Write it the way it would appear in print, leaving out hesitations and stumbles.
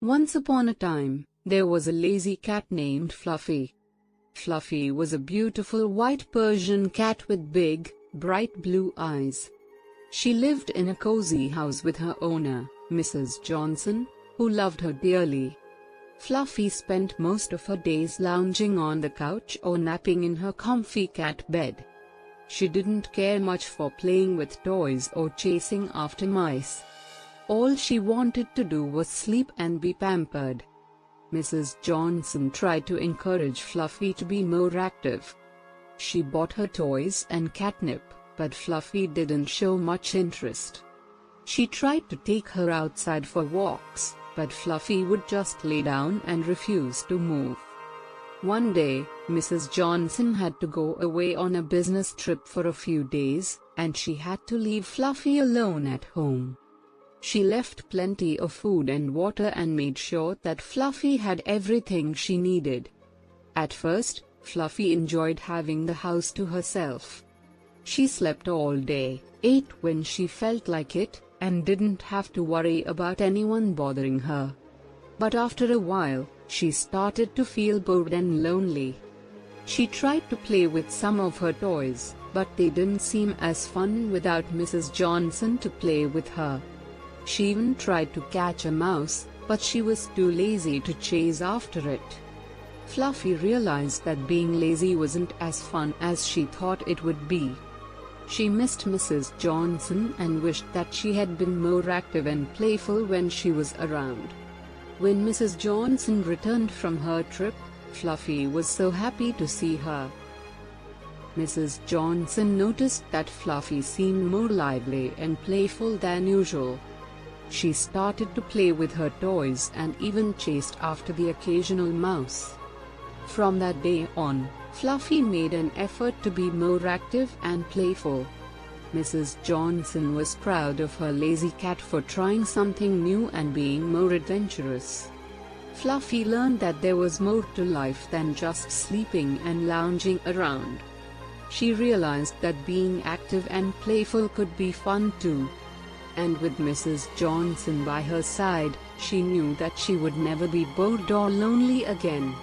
Once upon a time, there was a lazy cat named Fluffy. Fluffy was a beautiful white Persian cat with big, bright blue eyes. She lived in a cozy house with her owner, Mrs. Johnson, who loved her dearly. Fluffy spent most of her days lounging on the couch or napping in her comfy cat bed. She didn't care much for playing with toys or chasing after mice. All she wanted to do was sleep and be pampered. Mrs. Johnson tried to encourage Fluffy to be more active. She bought her toys and catnip, but Fluffy didn't show much interest. She tried to take her outside for walks, but Fluffy would just lay down and refuse to move. One day, Mrs. Johnson had to go away on a business trip for a few days, and she had to leave Fluffy alone at home. She left plenty of food and water and made sure that Fluffy had everything she needed. At first, Fluffy enjoyed having the house to herself. She slept all day, ate when she felt like it, and didn't have to worry about anyone bothering her. But after a while, she started to feel bored and lonely. She tried to play with some of her toys, but they didn't seem as fun without Mrs. Johnson to play with her. She even tried to catch a mouse, but she was too lazy to chase after it. Fluffy realized that being lazy wasn't as fun as she thought it would be. She missed Mrs. Johnson and wished that she had been more active and playful when she was around. When Mrs. Johnson returned from her trip, Fluffy was so happy to see her. Mrs. Johnson noticed that Fluffy seemed more lively and playful than usual. She started to play with her toys and even chased after the occasional mouse. From that day on, Fluffy made an effort to be more active and playful. Mrs. Johnson was proud of her lazy cat for trying something new and being more adventurous. Fluffy learned that there was more to life than just sleeping and lounging around. She realized that being active and playful could be fun too. And with Mrs. Johnson by her side, she knew that she would never be bored or lonely again.